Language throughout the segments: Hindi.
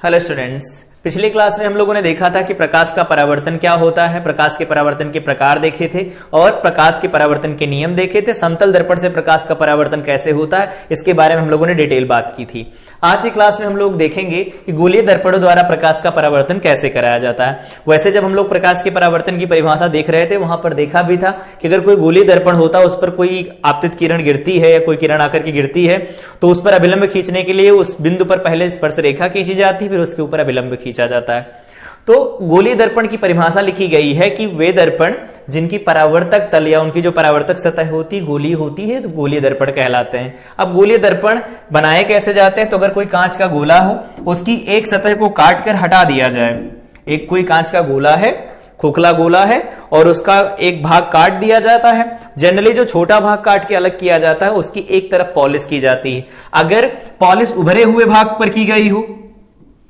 हेलो स्टूडेंट्स, पिछली क्लास में हम लोगों ने देखा था कि प्रकाश का परावर्तन क्या होता है। प्रकाश के परावर्तन के प्रकार देखे थे और प्रकाश के परावर्तन के नियम देखे थे। समतल दर्पण से प्रकाश का परावर्तन कैसे होता है इसके बारे में हम लोगों ने डिटेल बात की थी। आज की क्लास में हम लोग देखेंगे कि गोलीय दर्पणों द्वारा प्रकाश का परावर्तन कैसे कराया जाता है। वैसे जब हम लोग प्रकाश के परावर्तन की परिभाषा देख रहे थे वहां पर देखा भी था कि अगर कोई गोलीय दर्पण होता है उस पर कोई आपतित किरण गिरती है या कोई किरण आकर के गिरती है तो उस पर अभिलंब खींचने के लिए उस बिंदु पर पहले स्पर्श रेखा खींची जाती है, फिर उसके ऊपर अभिलंब खींचा जाता है। तो गोलीय दर्पण की परिभाषा लिखी गई है कि वे दर्पण जिनकी परावर्तक तल या उनकी जो परावर्तक सतह होती गोलीय होती है तो गोलीय दर्पण कहलाते हैं। अब गोलीय दर्पण बनाए कैसे जाते हैं, तो अगर कोई कांच का गोला हो उसकी एक सतह को काट कर हटा दिया जाए। एक कोई कांच का गोला है, खोखला गोला है और उसका एक भाग काट दिया जाता है। जनरली जो छोटा भाग काट के अलग किया जाता है उसकी एक तरफ पॉलिश की जाती है। अगर पॉलिश उभरे हुए भाग पर की गई हो,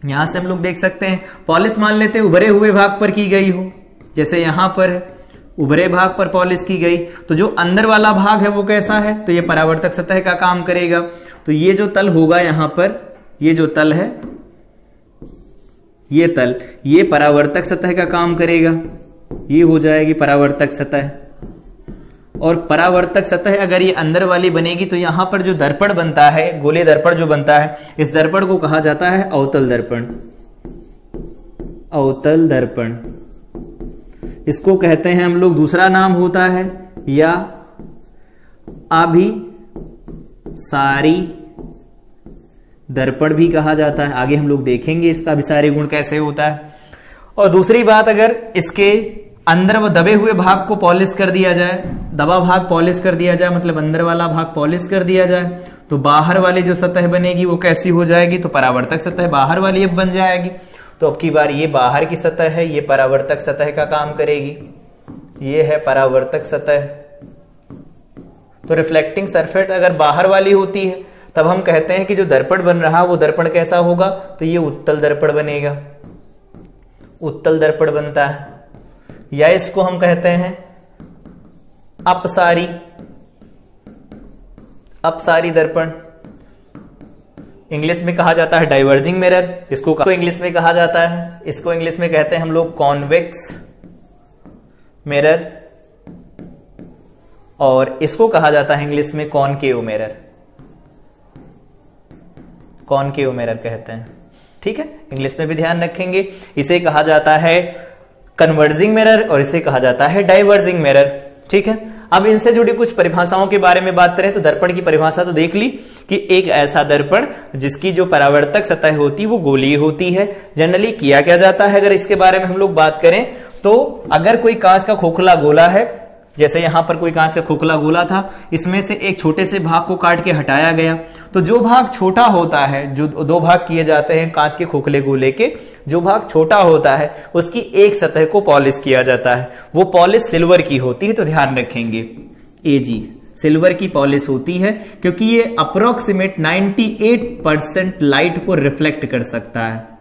यहां से हम लोग देख सकते हैं पॉलिश मान लेते हैं उभरे हुए भाग पर की गई हो, जैसे यहां पर उभरे भाग पर पॉलिश की गई, तो जो अंदर वाला भाग है वो कैसा है, तो ये परावर्तक सतह का काम करेगा। तो ये जो तल होगा यहां पर, ये जो तल है ये तल, ये परावर्तक सतह का काम करेगा, ये हो जाएगी परावर्तक सतह। और परावर्तक सतह अगर ये अंदर वाली बनेगी तो यहां पर जो दर्पण बनता है, गोलीय दर्पण जो बनता है, इस दर्पण को कहा जाता है अवतल दर्पण। अवतल दर्पण इसको कहते हैं हम लोग, दूसरा नाम होता है या अभिसारी दर्पण भी कहा जाता है। आगे हम लोग देखेंगे इसका अभिसारी गुण कैसे होता है। और दूसरी बात, अगर इसके अंदर वो दबे हुए भाग को पॉलिश कर दिया जाए, दबा भाग पॉलिश कर दिया जाए, मतलब अंदर वाला भाग पॉलिश कर दिया जाए, तो बाहर वाली जो सतह बनेगी वो कैसी हो जाएगी, तो परावर्तक सतह बाहर वाली अब बन जाएगी। तो अब की बार ये बाहर की सतह है, ये परावर्तक सतह का काम करेगी, ये है परावर्तक सतह। तो रिफ्लेक्टिंग सरफेस अगर बाहर वाली होती है तब हम कहते हैं कि जो दर्पण बन रहा वो दर्पण कैसा होगा, तो ये उत्तल दर्पण बनेगा, उत्तल दर्पण बनता है। या इसको हम कहते हैं अपसारी, अपसारी दर्पण। इंग्लिश में कहा जाता है डाइवर्जिंग मिरर, इसको इंग्लिश में कहा जाता है, इसको इंग्लिश में कहते हैं हम लोग कॉन्वेक्स मिरर, और इसको कहा जाता है इंग्लिश में कॉनकेव मिरर, कॉनकेव मिरर कहते हैं। ठीक है, इंग्लिश में भी ध्यान रखेंगे। इसे कहा जाता है कन्वर्जिंग मिरर और इसे कहा जाता है डाइवर्जिंग मिरर। ठीक है, अब इनसे जुड़ी कुछ परिभाषाओं के बारे में बात करें तो दर्पण की परिभाषा तो देख ली कि एक ऐसा दर्पण जिसकी जो परावर्तक सतह होती है वो गोलीय होती है। जनरली किया क्या जाता है, अगर इसके बारे में हम लोग बात करें तो अगर कोई कांच का खोखला गोला है, जैसे यहां पर कोई कांच का खोखला गोला था, इसमें से एक छोटे से भाग को काट के हटाया गया, तो जो भाग छोटा होता है, जो दो भाग किए जाते हैं कांच के खोखले गोले के, जो भाग छोटा होता है उसकी एक सतह को पॉलिश किया जाता है। वो पॉलिश सिल्वर की होती है, तो ध्यान रखेंगे Ag सिल्वर की पॉलिश होती है, क्योंकि ये अप्रोक्सीमेट 98% लाइट को रिफ्लेक्ट कर सकता है।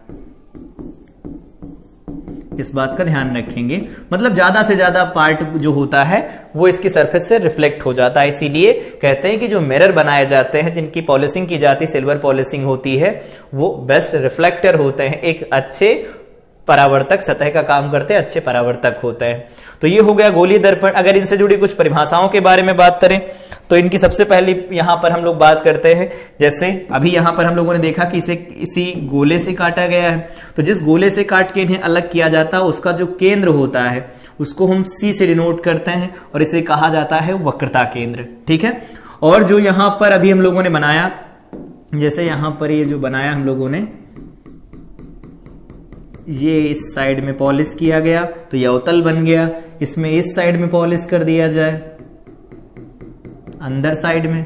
इस बात का ध्यान रखेंगे, मतलब ज्यादा से ज्यादा पार्ट जो होता है वो इसकी सरफेस से रिफ्लेक्ट हो जाता है। इसीलिए कहते हैं कि जो मिरर बनाए जाते हैं जिनकी पॉलिशिंग की जाती है, सिल्वर पॉलिशिंग होती है, वो बेस्ट रिफ्लेक्टर होते हैं, एक अच्छे परावर्तक सतह का काम करते हैं, अच्छे परावर्तक होते हैं। तो ये हो गया गोलीय दर्पण। अगर इनसे जुड़ी कुछ परिभाषाओं के बारे में बात करें तो इनकी सबसे पहले यहां पर हम लोग बात करते हैं, जैसे अभी यहां पर हम लोगों ने देखा कि इसे इसी गोले से काटा गया है, तो जिस गोले से काट के इन्हें अलग किया जाता है उसका जो केंद्र होता है उसको हम C से डिनोट करते हैं और इसे कहा जाता है वक्रता केंद्र। ठीक है, और जो यहां पर अभी हम लोगों ने बनाया, जैसे यहां पर ये जो बनाया हम लोगों ने, ये इस साइड में पॉलिश किया गया तो ये अवतल बन गया। इसमें इस साइड में पॉलिश कर दिया जाए, अंदर साइड में,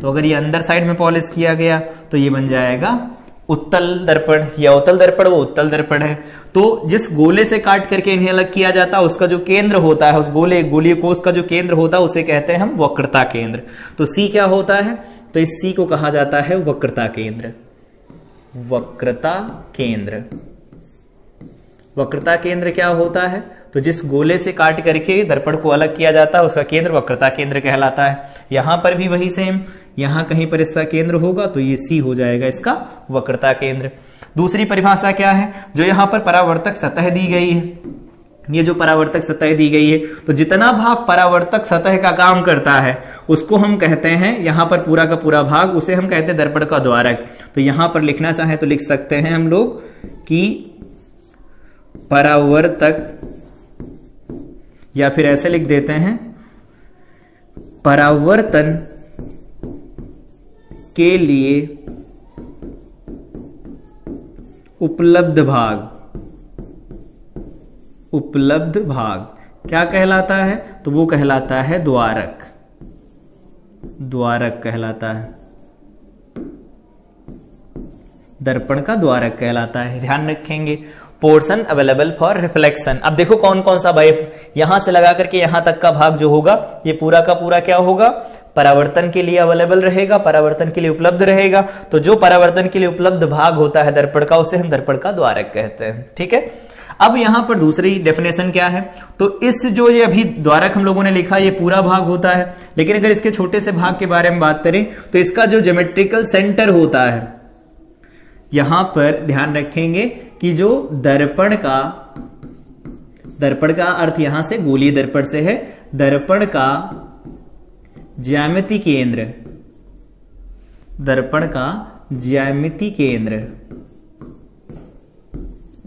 तो अगर ये अंदर साइड में पॉलिश किया गया तो ये बन जाएगा उत्तल दर्पण। या अवतल दर्पण वो उत्तल दर्पण है। तो जिस गोले से काट करके इन्हें अलग किया जाता है उसका जो केंद्र होता है, उस गोलीय कोश का जो केंद्र होता है उसे कहते हैं हम वक्रता केंद्र। तो C क्या होता है, तो इस C को कहा जाता है वक्रता केंद्र। वक्रता केंद्र, वक्रता केंद्र क्या होता है, तो जिस गोले से काट करके दर्पण को अलग किया जाता है उसका केंद्र वक्रता केंद्र कहलाता है। यहां पर भी वही सेम, यहां कहीं पर इसका केंद्र होगा तो ये C हो जाएगा इसका वक्रता केंद्र। दूसरी परिभाषा क्या है, जो यहां पर परावर्तक सतह दी गई है, ये जो परावर्तक सतह दी गई है, तो जितना भाग परावर्तक सतह का काम करता है उसको हम कहते हैं, यहां पर पूरा का पूरा भाग, उसे हम कहते हैं दर्पण का द्वारक। तो यहां पर लिखना चाहें तो लिख सकते हैं हम लोग कि परावर्तक, या फिर ऐसे लिख देते हैं परावर्तन के लिए उपलब्ध भाग, उपलब्ध भाग क्या कहलाता है, तो वो कहलाता है द्वारक, द्वारक कहलाता है, दर्पण का द्वारक कहलाता है। ध्यान रखेंगे। Portion available for reflection. अब देखो कौन कौन सा भाई, यहां से लगा करके यहां तक का भाग जो होगा ये पूरा का पूरा क्या होगा, परावर्तन के लिए अवेलेबल रहेगा, परावर्तन के लिए उपलब्ध रहेगा। तो जो परावर्तन के लिए उपलब्ध भाग होता है दर्पण का, उसे हम दर्पण का द्वारक कहते हैं। ठीक है। अब यहां पर दूसरी डेफिनेशन क्या है, तो इस जो ये अभी द्वारक हम लोगों ने लिखा ये पूरा भाग होता है, लेकिन अगर इसके छोटे से भाग के बारे में बात करें तो इसका जो ज्योमेट्रिकल सेंटर होता है, यहां पर ध्यान रखेंगे कि जो दर्पण का अर्थ यहां से गोलीय दर्पण से है, दर्पण का ज्यामिति केंद्र, दर्पण का ज्यामिति केंद्र,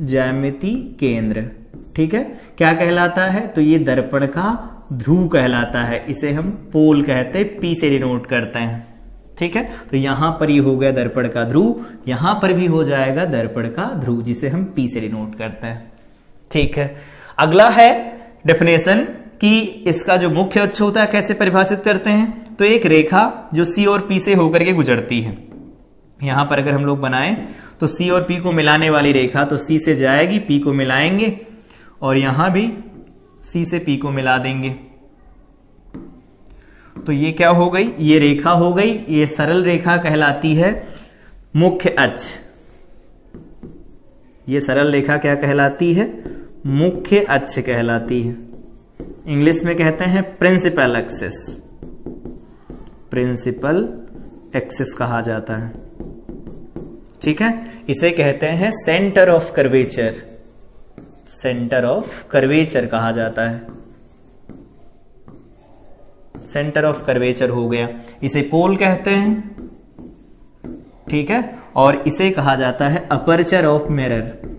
ज्यामिति केंद्र, ठीक है, क्या कहलाता है, तो ये दर्पण का ध्रुव कहलाता है। इसे हम पोल कहते हैं, पी से डिनोट करते हैं। ठीक है। तो यहां पर ये हो गया दर्पण का ध्रुव, यहां पर भी हो जाएगा दर्पण का ध्रुव, जिसे हम पी से डिनोट करते हैं। ठीक है। अगला है डेफिनेशन कि इसका जो मुख्य अक्ष होता है कैसे परिभाषित करते हैं, तो एक रेखा जो सी और पी से होकर के गुजरती है, यहां पर अगर हम लोग बनाएं तो सी और पी को मिलाने वाली रेखा, तो सी से जाएगी, पी को मिलाएंगे और यहां भी सी से पी को मिला देंगे, तो ये क्या हो गई, ये रेखा हो गई, ये सरल रेखा कहलाती है मुख्य अक्ष। ये सरल रेखा क्या कहलाती है, मुख्य अक्ष कहलाती है। इंग्लिश में कहते हैं प्रिंसिपल एक्सिस, प्रिंसिपल एक्सिस कहा जाता है। ठीक है। इसे कहते हैं centre of curvature, centre of curvature कहा जाता है, सेंटर ऑफ कर्वेचर हो गया। इसे पोल कहते हैं। ठीक है। और इसे कहा जाता है aperture of mirror,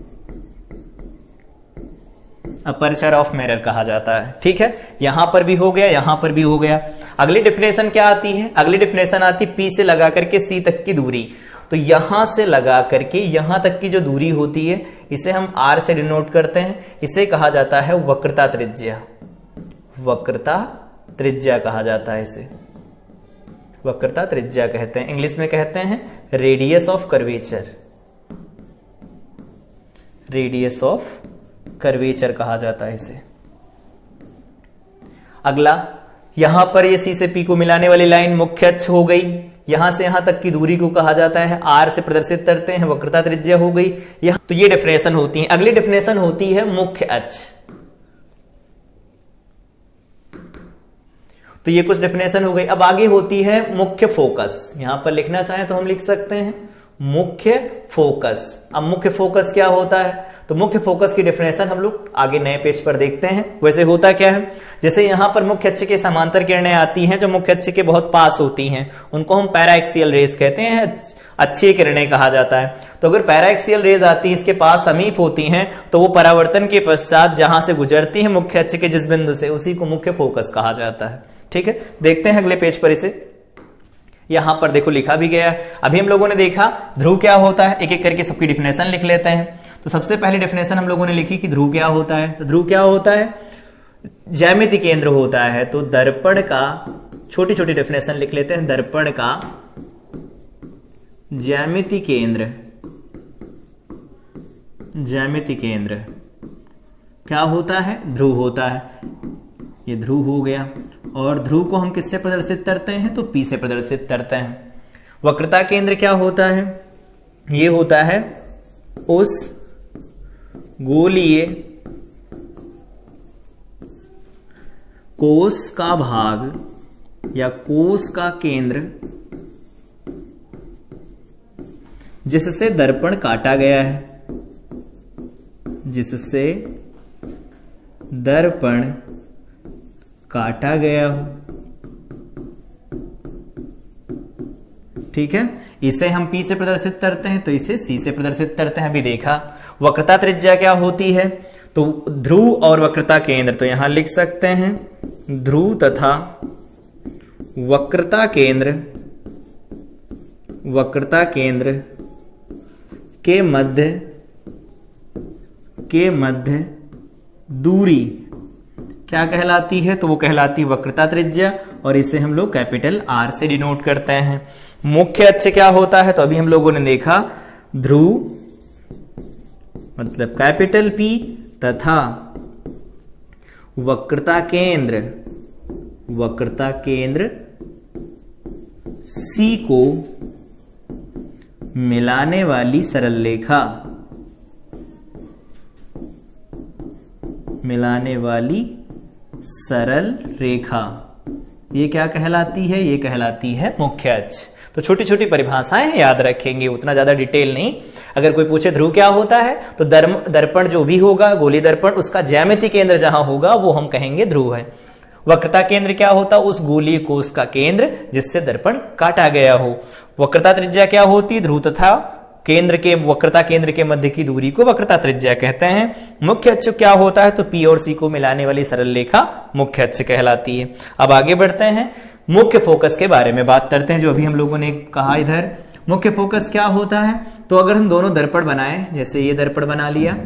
aperture of mirror कहा जाता है। ठीक है। यहां पर भी हो गया, यहां पर भी हो गया। अगली डेफिनेशन क्या आती है, अगली डेफिनेशन आती है पी से लगा करके सी तक की दूरी। तो यहां से लगा करके यहां तक की जो दूरी होती है इसे हम आर से डिनोट करते हैं। इसे कहा जाता है वक्रता त्रिज्या, वक्रता त्रिज्या कहा जाता है, इसे वक्रता त्रिज्या कहते हैं। इंग्लिश में कहते हैं radius of curvature, radius of curvature कहा जाता है इसे। अगला, यहां पर ये सी से पी को मिलाने वाली लाइन मुख्य अक्ष हो गई, यहां से यहां तक की दूरी को कहा जाता है आर से प्रदर्शित करते हैं, वक्रता त्रिज्या हो गई। यहां तो ये डेफिनेशन होती है। अगली डेफिनेशन होती है मुख्य अक्ष। तो ये कुछ डेफिनेशन हो गई। अब आगे होती है मुख्य फोकस। यहां पर लिखना चाहें तो हम लिख सकते हैं मुख्य फोकस। अब मुख्य फोकस क्या होता है, तो मुख्य फोकस की डेफिनेशन हम लोग आगे नए पेज पर देखते हैं। वैसे होता क्या है, जैसे यहां पर मुख्य अक्ष के समांतर किरणें आती हैं जो मुख्य अक्ष के बहुत पास होती हैं, उनको हम पैराएक्सियल रेज कहते हैं, अच्छी किरणें कहा जाता है। तो अगर पैराएक्सियल रेज आती है, इसके पास समीप होती हैं, तो वो परावर्तन के पश्चात जहां से गुजरती है मुख्य अक्ष के जिस बिंदु से, उसी को मुख्य फोकस कहा जाता है। ठीक है। देखते हैं अगले पेज पर इसे। यहां पर देखो लिखा भी गया। अभी हम लोगों ने देखा ध्रुव क्या होता है, एक एक करके सबकी डेफिनेशन लिख लेते हैं। तो सबसे पहली डेफिनेशन हम लोगों ने लिखी कि ध्रुव क्या होता है। तो ध्रुव क्या होता है, ज्यामिति केंद्र होता है। तो दर्पण का, छोटी छोटी डेफिनेशन लिख लेते हैं, दर्पण का ज्यामिति केंद्र, ज्यामिति केंद्र क्या होता है, ध्रुव होता है। ये ध्रुव हो गया। और ध्रुव को हम किससे प्रदर्शित करते हैं, तो पी से प्रदर्शित करते हैं। वक्रता केंद्र क्या होता है, ये होता है उस गोलीय कोष का भाग या कोष का केंद्र जिससे दर्पण काटा गया है, जिससे दर्पण काटा गया हो। ठीक है, इसे हम P से प्रदर्शित करते हैं तो इसे C से प्रदर्शित करते हैं। अभी देखा वक्रता त्रिज्या क्या होती है, तो ध्रुव और वक्रता केंद्र, तो यहां लिख सकते हैं ध्रुव तथा वक्रता केंद्र के मध्य दूरी क्या कहलाती है, तो वो कहलाती है वक्रता त्रिज्या, और इसे हम लोग कैपिटल R से डिनोट करते हैं। मुख्य अक्ष क्या होता है, तो अभी हम लोगों ने देखा ध्रुव मतलब कैपिटल P तथा वक्रता केंद्र C को मिलाने वाली सरल रेखा, ये क्या कहलाती है, ये कहलाती है मुख्य अक्ष। तो छोटी छोटी परिभाषाएं याद रखेंगे, उतना ज्यादा डिटेल नहीं। अगर कोई पूछे ध्रुव क्या होता है, तो दर्पण जो भी होगा, गोली दर्पण, उसका ज्यामिति केंद्र जहां होगा वो हम कहेंगे ध्रुव है। वक्रता केंद्र क्या होता, उस गोली कोश का केंद्र जिससे दर्पण काटा गया हो। वक्रता त्रिज्या क्या होती, ध्रुव तथा वक्रता केंद्र के मध्य की दूरी को वक्रता त्रिज्या कहते हैं। मुख्य अक्ष क्या होता है, तो P और C को मिलाने वाली सरल रेखा मुख्य अक्ष कहलाती है। अब आगे बढ़ते हैं, मुख्य फोकस के बारे में बात करते हैं, जो अभी हम लोगों ने कहा। इधर मुख्य फोकस क्या होता है, तो अगर हम दोनों दर्पण बनाए, जैसे ये दर्पण बना लिया,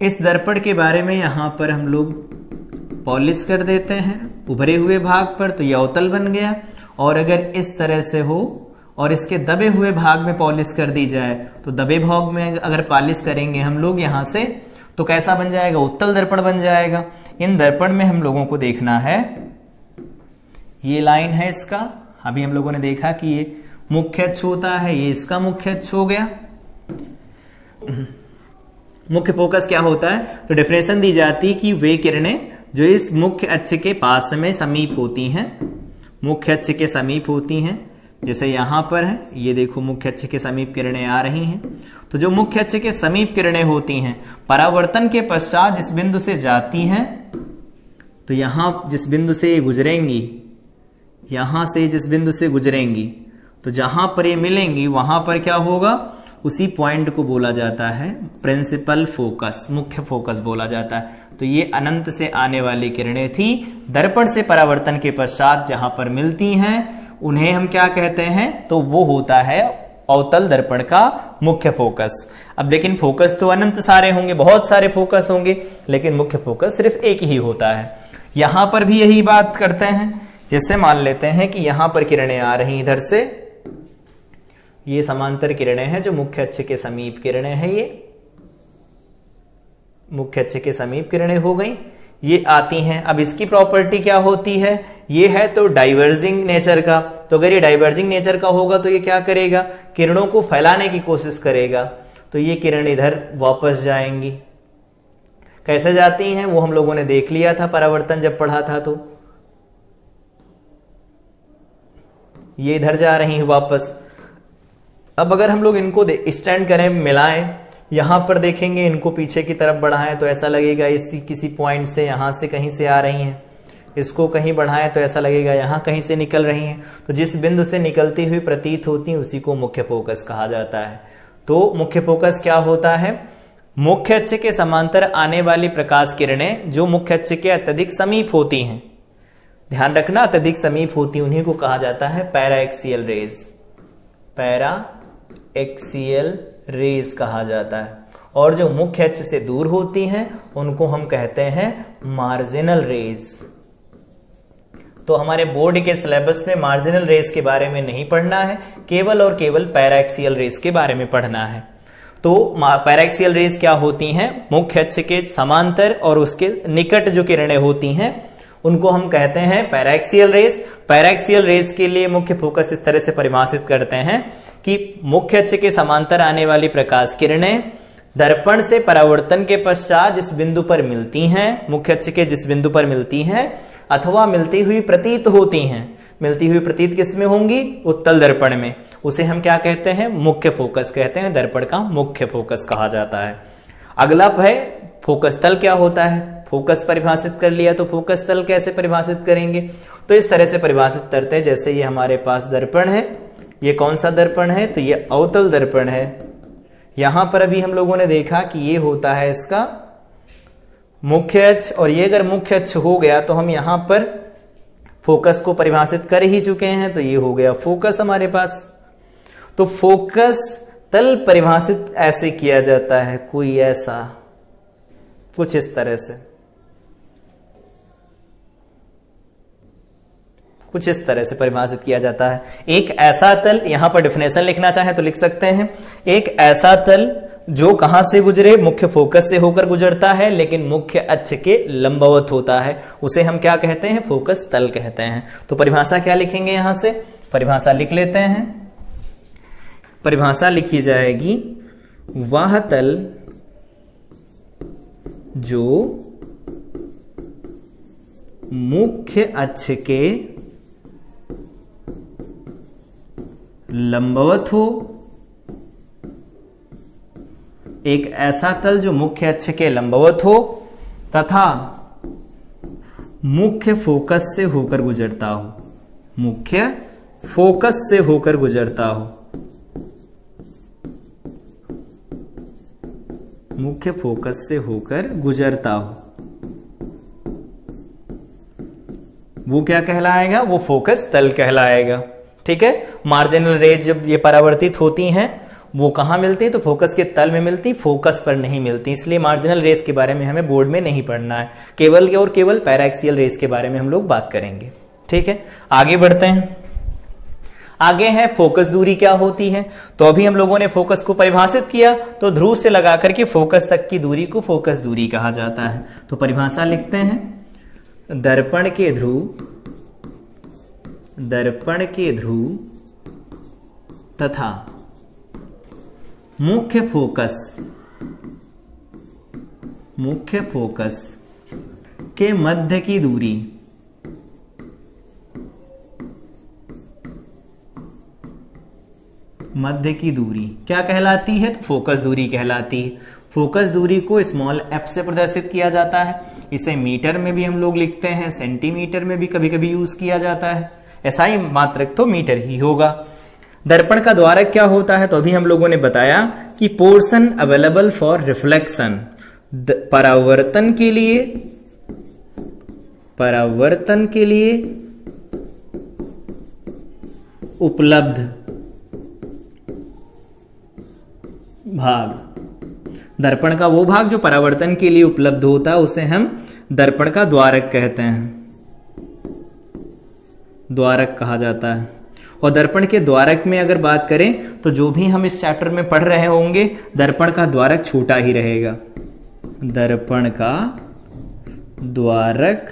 इस दर्पण के बारे में यहां पर हम लोग पॉलिश कर देते हैं उभरे हुए भाग पर, तो ये अवतल बन गया। और अगर इस तरह से हो और इसके दबे हुए भाग में पॉलिश कर दी जाए, तो दबे भाग में अगर पॉलिश करेंगे हम लोग यहां से, तो कैसा बन जाएगा, उत्तल दर्पण बन जाएगा। इन दर्पण में हम लोगों को देखना है, ये लाइन है इसका, अभी हम लोगों ने देखा कि ये मुख्य अक्ष होता है, ये इसका मुख्य अक्ष हो गया। मुख्य फोकस क्या होता है, तो डेफिनेशन दी जाती कि वे किरणें जो इस मुख्य अक्ष के पास में समीप होती हैं, मुख्य अक्ष के समीप होती हैं, जैसे यहां पर है, ये देखो मुख्य अक्ष के समीप किरणें आ रही हैं। तो जो मुख्य अक्ष के समीप किरणें होती हैं, परावर्तन के पश्चात जिस बिंदु से जाती हैं, तो यहां जिस बिंदु से ये गुजरेंगी, यहां से जिस बिंदु से गुजरेंगी, तो जहां पर ये मिलेंगी वहां पर क्या होगा, उसी पॉइंट को बोला जाता है प्रिंसिपल फोकस, मुख्य फोकस बोला जाता है। तो ये अनंत से आने वाली किरणें थी, दर्पण से परावर्तन के पश्चात जहां पर मिलती हैं उन्हें हम क्या कहते हैं, तो वो होता है अवतल दर्पण का मुख्य फोकस। अब लेकिन फोकस तो अनंत सारे होंगे, बहुत सारे फोकस होंगे, लेकिन मुख्य फोकस सिर्फ एक ही होता है। यहां पर भी यही बात करते हैं, जैसे मान लेते हैं कि यहां पर किरणें आ रही इधर से, ये समांतर किरणें हैं जो मुख्य अक्ष के समीप किरणें हैं, ये मुख्य अक्ष के समीप किरणें हो गई, ये आती हैं। अब इसकी प्रॉपर्टी क्या होती है, ये है तो डाइवर्जिंग नेचर का, तो अगर ये डाइवर्जिंग नेचर का होगा तो ये क्या करेगा, किरणों को फैलाने की कोशिश करेगा, तो ये किरण इधर वापस जाएंगी। कैसे जाती हैं वो हम लोगों ने देख लिया था परावर्तन जब पढ़ा था, तो ये इधर जा रही है वापस। अब अगर हम लोग इनको स्टैंड करें, मिलाएं, यहां पर देखेंगे, इनको पीछे की तरफ बढ़ाएं तो ऐसा लगेगा इसी किसी पॉइंट से, यहां से कहीं से आ रही हैं। इसको कहीं बढ़ाएं तो ऐसा लगेगा यहां कहीं से निकल रही हैं। तो जिस बिंदु से निकलती हुई प्रतीत होती उसी को मुख्य फोकस कहा जाता है। तो मुख्य फोकस क्या होता है, मुख्य अक्ष के समांतर आने वाली प्रकाश किरणें जो मुख्य अक्ष के अत्यधिक समीप होती हैं, ध्यान रखना अत्यधिक समीप होती, उन्हीं को कहा जाता है paraxial rays, paraxial rays कहा जाता है। और जो मुख्य अक्ष से दूर होती हैं उनको हम कहते हैं मार्जिनल रेज। तो हमारे बोर्ड के सिलेबस में मार्जिनल रेज के बारे में नहीं पढ़ना है, केवल और केवल पैराक्सियल रेज के बारे में पढ़ना है। तो पैराक्सियल रेज क्या होती हैं, मुख्य अक्ष के समांतर और उसके निकट जो किरणें होती हैं उनको हम कहते हैं पैराक्सियल रेज। पैराक्सियल रेज के लिए मुख्य फोकस इस तरह से परिभाषित करते हैं कि मुख्य अक्ष के समांतर आने वाली प्रकाश किरणें दर्पण से परावर्तन के पश्चात जिस बिंदु पर मिलती हैं, मुख्य अक्ष के जिस बिंदु पर मिलती हैं अथवा मिलती हुई प्रतीत होती हैं, मिलती हुई प्रतीत किस में होंगी? उत्तल दर्पण में। उसे हम क्या कहते हैं? मुख्य फोकस कहते हैं, दर्पण का मुख्य फोकस कहा जाता है। अगला है फोकस तल क्या होता है? फोकस परिभाषित कर लिया, तो फोकस तल कैसे परिभाषित करेंगे? तो इस तरह से परिभाषित करते हैं, जैसे ये हमारे पास दर्पण है, ये कौन सा दर्पण है? तो ये अवतल दर्पण है। यहां पर अभी हम लोगों ने देखा कि ये होता है इसका मुख्य अक्ष, और ये अगर मुख्य अक्ष हो गया तो हम यहां पर फोकस को परिभाषित कर ही चुके हैं, तो ये हो गया फोकस हमारे पास। तो फोकस तल परिभाषित ऐसे किया जाता है, कोई ऐसा कुछ इस तरह से, कुछ इस तरह से परिभाषित किया जाता है। एक ऐसा तल, यहां पर डिफिनेशन लिखना चाहे तो लिख सकते हैं, एक ऐसा तल जो कहां से गुजरे? मुख्य फोकस से होकर गुजरता है, लेकिन मुख्य अक्ष के लंबवत होता है, उसे हम क्या कहते हैं? फोकस तल कहते हैं। तो परिभाषा क्या लिखेंगे? यहां से परिभाषा लिख लेते हैं। परिभाषा लिखी जाएगी, वह तल जो मुख्य अक्ष के लंबवत हो, एक ऐसा तल जो मुख्य अक्ष के लंबवत हो तथा मुख्य फोकस से होकर गुजरता हो, मुख्य फोकस से होकर गुजरता हो, मुख्य फोकस से होकर गुजरता हो, वो क्या कहलाएगा? वो फोकस तल कहलाएगा। ठीक है। मार्जिनल रेज जब ये परावर्तित होती हैं वो कहां मिलती है? तो फोकस के तल में मिलती, फोकस पर नहीं मिलती। इसलिए मार्जिनल रेज के बारे में हमें बोर्ड में नहीं पढ़ना है, केवल और केवल पैराक्सियल रेज के बारे में हम लोग बात करेंगे। ठीक है, आगे बढ़ते हैं। आगे है फोकस दूरी क्या होती है। तो अभी हम लोगों ने फोकस को परिभाषित किया, तो ध्रुव से लगाकर के फोकस तक की दूरी को फोकस दूरी कहा जाता है। तो परिभाषा लिखते हैं, दर्पण के ध्रुव तथा मुख्य फोकस के मध्य की दूरी क्या कहलाती है? तो फोकस दूरी कहलाती है। फोकस दूरी को स्मॉल f से प्रदर्शित किया जाता है। इसे मीटर में भी हम लोग लिखते हैं, सेंटीमीटर में भी कभी कभी यूज किया जाता है। ऐसा ही मात्रक तो मीटर ही होगा। दर्पण का द्वारक क्या होता है? तो अभी हम लोगों ने बताया कि पोर्शन अवेलेबल फॉर रिफ्लेक्शन, परावर्तन के लिए उपलब्ध भाग, दर्पण का वो भाग जो परावर्तन के लिए उपलब्ध होता है उसे हम दर्पण का द्वारक कहते हैं, द्वारक कहा जाता है। और दर्पण के द्वारक में अगर बात करें तो जो भी हम इस चैप्टर में पढ़ रहे होंगे, दर्पण का द्वारक छोटा ही रहेगा। दर्पण का द्वारक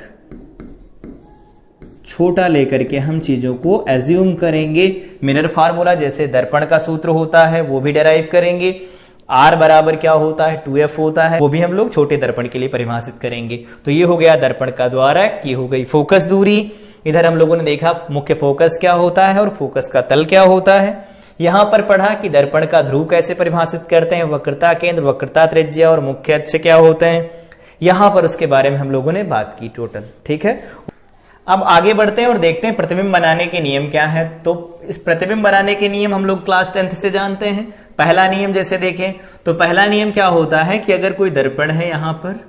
छोटा लेकर के हम चीजों को एज्यूम करेंगे। मिरर फार्मूला जैसे दर्पण का सूत्र होता है वो भी डेराइव करेंगे। R बराबर क्या होता है? 2F होता है, वो भी हम लोग छोटे दर्पण के लिए परिभाषित करेंगे। तो ये हो गया दर्पण का द्वारक, ये हो गई फोकस दूरी। इधर हम लोगों ने देखा मुख्य फोकस क्या होता है और फोकस का तल क्या होता है। यहां पर पढ़ा कि दर्पण का ध्रुव कैसे परिभाषित करते हैं, वक्रता केंद्र, वक्रता त्रिज्या और मुख्य अक्ष क्या होते हैं। यहां पर उसके बारे में हम लोगों ने बात की टोटल। ठीक है, अब आगे बढ़ते हैं और देखते हैं प्रतिबिंब बनाने के नियम क्या है। तो इस प्रतिबिंब बनाने के नियम हम लोग क्लास 10th से जानते हैं। पहला नियम जैसे देखें तो पहला नियम क्या होता है कि अगर कोई दर्पण है, यहां पर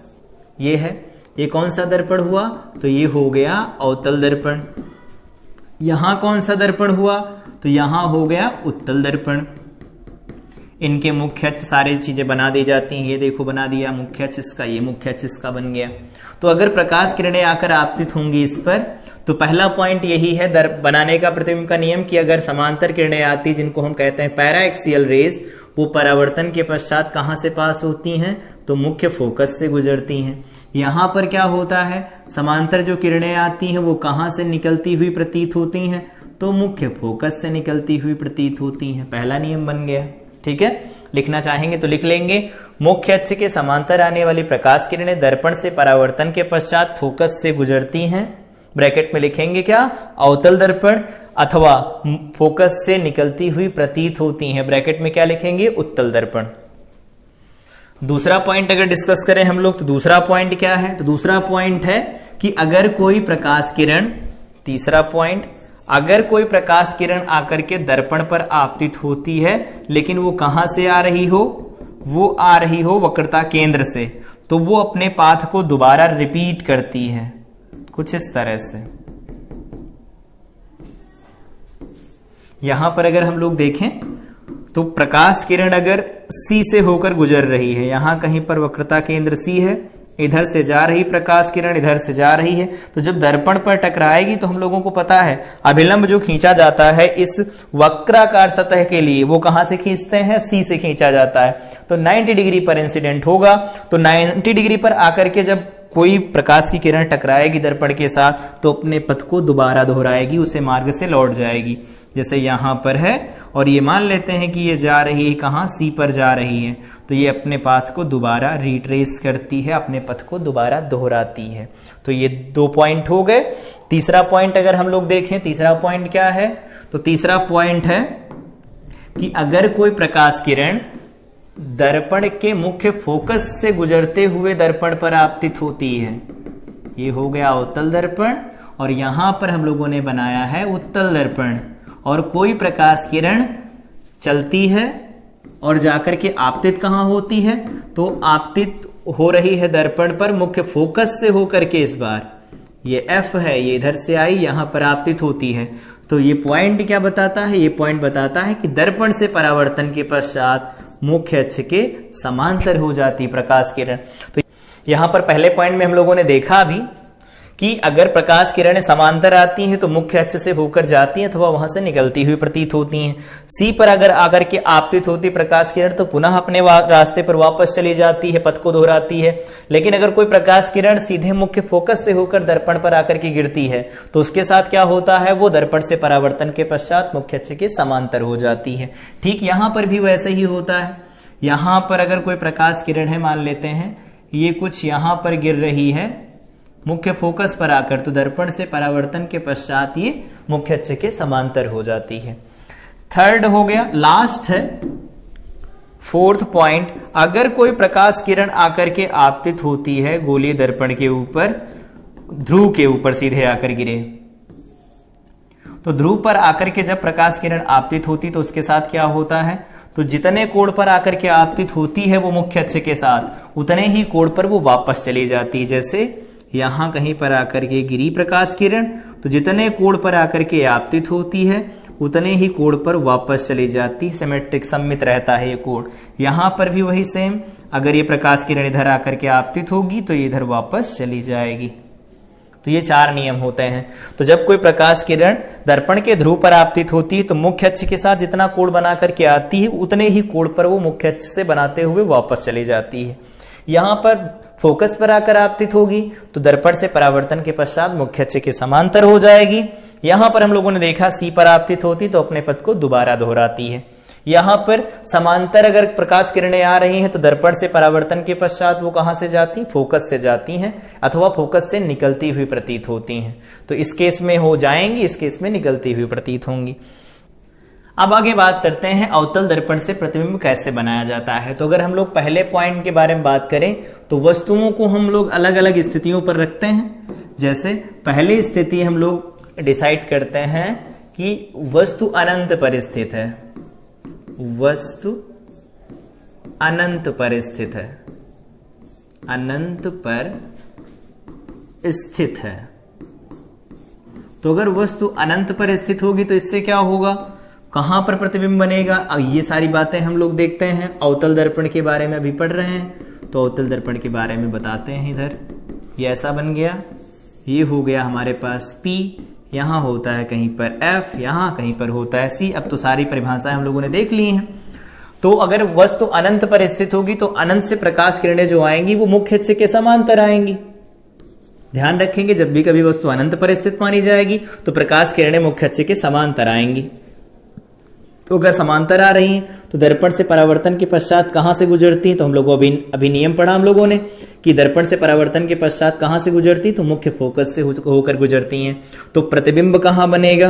ये है, ये कौन सा दर्पण हुआ? तो ये हो गया अवतल दर्पण। यहां कौन सा दर्पण हुआ? तो यहां हो गया उत्तल दर्पण। इनके मुख्य अक्ष सारी चीजें बना दी जाती हैं। ये देखो बना दिया मुख्य अक्ष इसका, ये मुख्य अक्ष इसका बन गया। तो अगर प्रकाश किरणें आकर आपतित होंगी इस पर, तो पहला पॉइंट यही है बनाने का प्रतिबिंब का नियम कि अगर समांतर किरणें आती, जिनको हम कहते हैं पैराएक्सियल रेज, वो परावर्तन के पश्चात कहां से पास होती हैं? तो मुख्य फोकस से गुजरती हैं। यहां पर क्या होता है? समांतर जो किरणें आती हैं वो कहां से निकलती हुई प्रतीत होती हैं? तो मुख्य फोकस से निकलती हुई प्रतीत होती हैं। पहला नियम बन गया। ठीक है, लिखना चाहेंगे तो लिख लेंगे। मुख्य अक्ष के समांतर आने वाली प्रकाश किरणें दर्पण से परावर्तन के पश्चात फोकस से गुजरती हैं। ब्रैकेट में लिखेंगे क्या, अवतल दर्पण अथवा फोकस से निकलती हुई प्रतीत होती हैं, ब्रैकेट में क्या लिखेंगे, उत्तल दर्पण। दूसरा पॉइंट अगर डिस्कस करें हम लोग तो दूसरा पॉइंट क्या है, तो दूसरा पॉइंट है कि अगर कोई प्रकाश किरण, तीसरा पॉइंट, अगर कोई प्रकाश किरण आकर के दर्पण पर आपतित होती है लेकिन वो कहां से आ रही हो, वो आ रही हो वक्रता केंद्र से, तो वो अपने पाथ को दोबारा रिपीट करती है कुछ इस तरह से। यहां पर अगर हम लोग देखें तो प्रकाश किरण अगर C से होकर गुजर रही है, यहां कहीं पर वक्रता केंद्र C है, इधर से जा रही प्रकाश किरण इधर से जा रही है, तो जब दर्पण पर टकराएगी तो हम लोगों को पता है अभिलंब जो खींचा जाता है इस वक्राकार सतह के लिए वो कहां से खींचते हैं, C से खींचा जाता है, तो 90 डिग्री पर इंसिडेंट होगा। तो 90 डिग्री पर आकर के जब कोई प्रकाश की किरण टकराएगी दर्पण के साथ तो अपने पथ को दोबारा दोहराएगी, उसे मार्ग से लौट जाएगी। जैसे यहां पर है और ये मान लेते हैं कि ये जा रही है कहां, C पर जा रही है, तो ये अपने पाथ को दोबारा रिट्रेस करती है, अपने पथ को दोबारा दोहराती है। तो ये 2 पॉइंट हो गए। तीसरा पॉइंट अगर हम लोग देखें, तीसरा पॉइंट क्या है, तो तीसरा पॉइंट है कि अगर कोई प्रकाश किरण दर्पण के मुख्य फोकस से गुजरते हुए दर्पण पर आपतित होती है, ये हो गया अवतल दर्पण, और यहां पर हम लोगों ने बनाया है उत्तल दर्पण, और कोई प्रकाश किरण चलती है और जाकर के आपतित कहां होती है, तो आपतित हो रही है दर्पण पर मुख्य फोकस से होकर के, इस बार ये F है, ये इधर से आई यहां पर आपतित होती है। तो ये पॉइंट क्या बताता है, ये पॉइंट बताता है कि दर्पण से परावर्तन के पश्चात मुख्य अक्ष के समांतर हो जाती प्रकाश किरण। तो यहां पर पहले पॉइंट में हम लोगों ने देखा भी कि अगर प्रकाश किरणें समांतर आती हैं तो मुख्य अक्ष से होकर जाती हैं अथवा वहां से निकलती हुई प्रतीत होती हैं। C पर अगर आकर के आपतित होती प्रकाश किरण तो पुनः अपने रास्ते पर वापस चली जाती है, पथ को दोहराती है। लेकिन अगर कोई प्रकाश किरण सीधे मुख्य फोकस से होकर दर्पण पर आकर के गिरती है तो उसके साथ क्या होता है, वो दर्पण से परावर्तन के पश्चात मुख्य अक्ष के समांतर हो जाती है। ठीक यहां पर भी वैसे ही होता है। यहां पर अगर कोई प्रकाश किरण है, मान लेते हैं ये कुछ यहां पर गिर रही है मुख्य फोकस पर आकर, तो दर्पण से परावर्तन के पश्चात ये मुख्य अक्ष के समांतर हो जाती है। थर्ड हो गया, लास्ट है फोर्थ पॉइंट, अगर कोई प्रकाश किरण आकर के आपतित होती है गोलीय दर्पण के ऊपर, ध्रुव के ऊपर सीधे आकर गिरे, तो ध्रुव पर आकर के जब प्रकाश किरण आपतित होती तो उसके साथ क्या होता है, तो जितने कोण पर आकर के आपतित होती है वो मुख्य अक्ष के साथ, उतने ही कोण पर वो वापस चली जाती है। जैसे यहां कहीं पर आकर के गिरी प्रकाश किरण, तो जितने कोण पर आकर के आपतित होती है उतने ही कोण पर वापस चली जाती, सिमेट्रिक सममित रहता है ये कोण। यहां पर भी वही सेम, अगर ये प्रकाश किरण इधर आकर के आपतित होगी तो ये इधर वापस चली जाएगी। तो ये 4 नियम होते हैं। तो जब कोई प्रकाश किरण दर्पण के ध्रुव पर आपतित होती है तो मुख्य अक्ष के साथ जितना कोण बना करके आती है उतने ही कोण पर वो मुख्य अक्ष से बनाते हुए वापस चली जाती है। यहां पर फोकस पर आकर आपतित होगी तो दर्पण से परावर्तन के पश्चात मुख्य अक्ष के समांतर हो जाएगी। यहां पर हम लोगों ने देखा C पर आपतित होती तो अपने पथ को दोबारा दोहराती है। यहां पर समांतर अगर प्रकाश किरणें आ रही हैं तो दर्पण से परावर्तन के पश्चात वो कहां से जाती, फोकस से जाती हैं अथवा फोकस से निकलती हुई प्रतीत होती हैं। तो इस केस में हो जाएंगी, इस केस में निकलती हुई प्रतीत होंगी। अब आगे बात करते हैं अवतल दर्पण से प्रतिबिंब कैसे बनाया जाता है। तो अगर हम लोग पहले पॉइंट के बारे में बात करें तो वस्तुओं को हम लोग अलग अलग स्थितियों पर रखते हैं। जैसे पहली स्थिति हम लोग डिसाइड करते हैं कि वस्तु अनंत पर स्थित है, वस्तु अनंत पर स्थित है, अनंत पर स्थित है। तो अगर वस्तु अनंत पर स्थित होगी तो इससे क्या होगा, कहां पर प्रतिबिंब बनेगा, ये सारी बातें हम लोग देखते हैं। अवतल दर्पण के बारे में अभी पढ़ रहे हैं तो अवतल दर्पण के बारे में बताते हैं। इधर ये ऐसा बन गया, ये हो गया हमारे पास P, यहां होता है कहीं पर F, यहां कहीं पर होता है C। अब तो सारी परिभाषाएं हम लोगों ने देख ली हैं। तो अगर वस्तु अनंत पर स्थित होगी तो अनंत से प्रकाश किरणें जो आएंगी वो मुख्य अक्ष के समांतर आएंगी। ध्यान रखेंगे, जब भी कभी वस्तु अनंत पर स्थित मानी जाएगी तो प्रकाश किरणें मुख्य अक्ष के समांतर आएंगी। तो अगर समांतर आ रही हैं तो दर्पण से परावर्तन के पश्चात कहां से गुजरती हैं, तो हम लोगों अभी नियम पढ़ा हम लोगों ने कि दर्पण से परावर्तन के पश्चात कहां से गुजरती, तो मुख्य फोकस से होकर गुजरती हैं। तो प्रतिबिंब कहां बनेगा,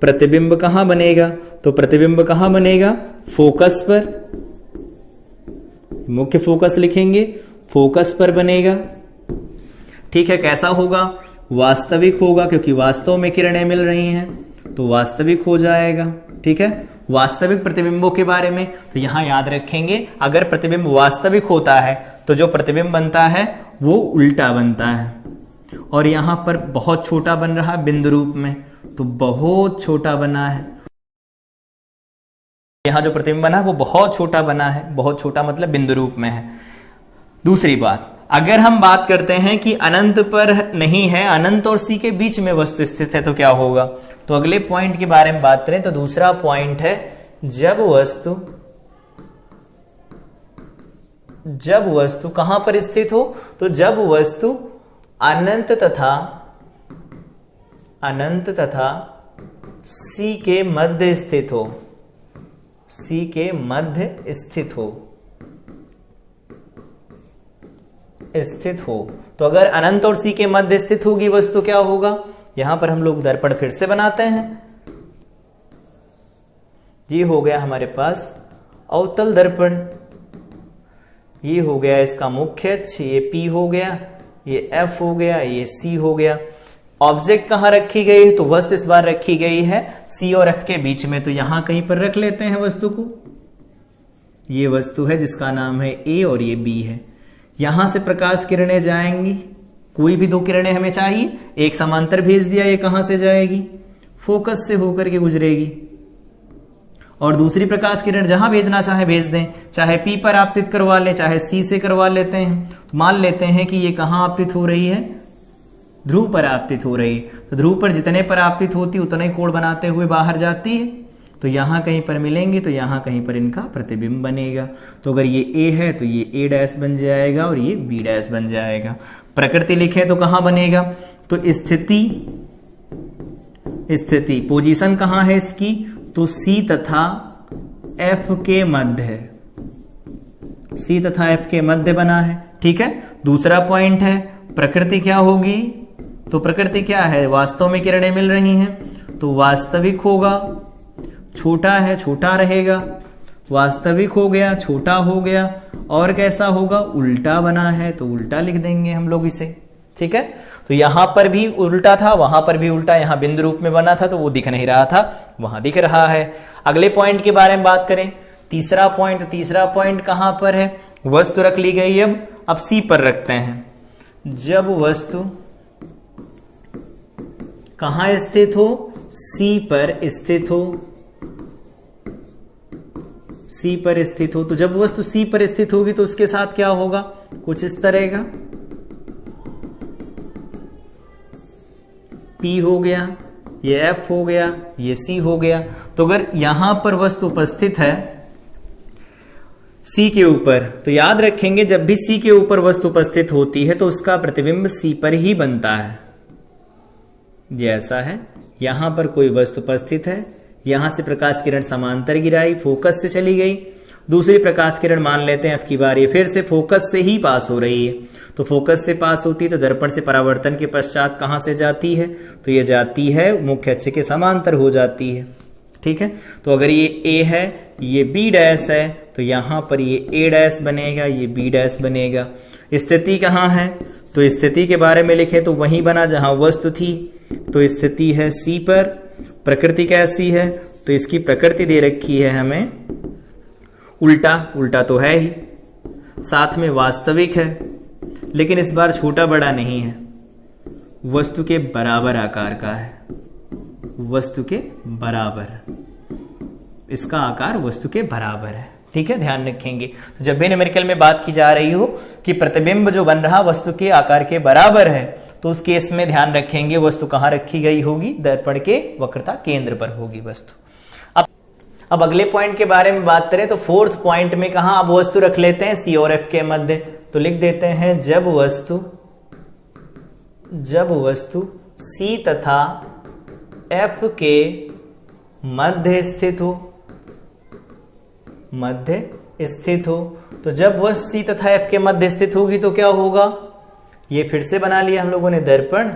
प्रतिबिंब कहां बनेगा, तो प्रतिबिंब कहां बनेगा, फोकस पर, मुख्य फोकस लिखेंगे, फोकस पर बनेगा। ठीक है, कैसा होगा, वास्तविक होगा, क्योंकि वास्तव में किरणें मिल रही हैं तो वास्तविक हो जाएगा। ठीक है, वास्तविक प्रतिबिंबों के बारे में तो यहां याद रखेंगे, अगर प्रतिबिंब वास्तविक होता है तो जो प्रतिबिंब बनता है वो उल्टा बनता है, और यहां पर बहुत छोटा बन रहा है बिंदु रूप में, तो बहुत छोटा बना है। यहां जो प्रतिबिंब बना है वो बहुत छोटा बना है, बहुत छोटा मतलब बिंदु रूप में है। दूसरी बात, अगर हम बात करते हैं कि अनंत पर नहीं है, अनंत और सी के बीच में वस्तु स्थित है, तो क्या होगा, तो अगले पॉइंट के बारे में बात करें तो दूसरा पॉइंट है जब वस्तु कहां पर स्थित हो, तो जब वस्तु अनंत तथा सी के मध्य स्थित हो, सी के मध्य स्थित हो। तो अगर अनंत और सी के मध्य स्थित होगी वस्तु, क्या होगा, यहां पर हम लोग दर्पण फिर से बनाते हैं। ये हो गया हमारे पास अवतल दर्पण, ये हो गया इसका मुख्य अक्ष, ये P हो गया, ये F हो गया, ये C हो गया। ऑब्जेक्ट कहां रखी गई, तो वस्तु इस बार रखी गई है C और F के बीच में, तो यहां कहीं पर रख लेते हैं वस्तु को। ये वस्तु है जिसका नाम है A और ये B है। यहां से प्रकाश किरणें जाएंगी, कोई भी दो किरणें हमें चाहिए, एक समांतर भेज दिया, ये कहां से जाएगी, फोकस से होकर के गुजरेगी, और दूसरी प्रकाश किरण जहां भेजना चाहे भेज दें, चाहे P पर आपतित करवा लें, चाहे C से करवा लेते हैं। तो मान लेते हैं कि ये कहां आपतित हो रही है, ध्रुव पर आपतित हो रही है, तो ध्रुव पर जितने पर आपतित होती उतने ही कोण बनाते हुए बाहर जाती है, तो यहां कहीं पर मिलेंगे, तो यहां कहीं पर इनका प्रतिबिंब बनेगा। तो अगर ये A है तो ये A डैश बन जाएगा और ये B डैश बन जाएगा। प्रकृति लिखे तो कहां बनेगा, तो स्थिति पोजीशन कहां है इसकी, तो C तथा F के मध्य है, C तथा F के मध्य बना है। ठीक है, दूसरा पॉइंट है प्रकृति क्या होगी, तो प्रकृति क्या है, वास्तव में किरणें मिल रही हैं तो वास्तविक होगा, छोटा है छोटा रहेगा, वास्तविक हो गया, छोटा हो गया, और कैसा होगा, उल्टा बना है तो उल्टा लिख देंगे हम लोग इसे। ठीक है, तो यहां पर भी उल्टा था, वहां पर भी उल्टा, यहां बिंदु रूप में बना था तो वो दिख नहीं रहा था, वहां दिख रहा है। अगले पॉइंट के बारे में बात करें, तीसरा पॉइंट कहां पर है, वस्तु रख ली गई, अब सी पर रखते हैं। जब वस्तु कहां स्थित हो, सी पर स्थित हो, सी पर स्थित हो, तो जब वस्तु सी पर स्थित होगी तो उसके साथ क्या होगा, कुछ इस तरह का P हो गया, ये F हो गया, ये C हो गया। तो अगर यहां पर वस्तु उपस्थित है C के ऊपर, तो याद रखेंगे जब भी C के ऊपर वस्तु उपस्थित होती है तो उसका प्रतिबिंब C पर ही बनता है। जैसा है, यहां पर कोई वस्तु उपस्थित है, यहां से प्रकाश किरण समांतर गिराई, फोकस से चली गई, दूसरी प्रकाश किरण मान लेते हैं F की बार, ये फिर से फोकस से ही पास हो रही है, तो फोकस से पास होती है तो दर्पण से परावर्तन के पश्चात कहां से जाती है, तो ये जाती है मुख्य अक्ष के समांतर हो जाती है। ठीक है, तो अगर ये A है, ये B डैश है, तो यहां पर ये A डैश बनेगा, ये B डैश बनेगा। स्थिति कहां है, तो स्थिति के बारे में लिखे तो वही बना जहां वस्तु थी, तो स्थिति है C पर। प्रकृति कैसी है, तो इसकी प्रकृति दे रखी है हमें उल्टा तो है ही, साथ में वास्तविक है, लेकिन इस बार छोटा बड़ा नहीं है, वस्तु के बराबर आकार का है, वस्तु के बराबर, इसका आकार वस्तु के बराबर है। ठीक है, ध्यान रखेंगे। तो जब भी न्यूमेरिकल में बात की जा रही हो कि प्रतिबिंब जो बन रहा वस्तु के आकार के बराबर है, तो उस केस में ध्यान रखेंगे वस्तु कहां रखी गई होगी, दर्पण के वक्रता केंद्र पर होगी वस्तु। अब अगले पॉइंट के बारे में बात करें तो फोर्थ पॉइंट में कहां अब वस्तु रख लेते हैं, C और F के मध्य, तो लिख देते हैं जब वस्तु C तथा F के मध्य स्थित हो, मध्य स्थित हो। तो जब वस्तु सी तथा एफ के मध्य स्थित होगी तो क्या होगा, ये फिर से बना लिया हम लोगों ने दर्पण,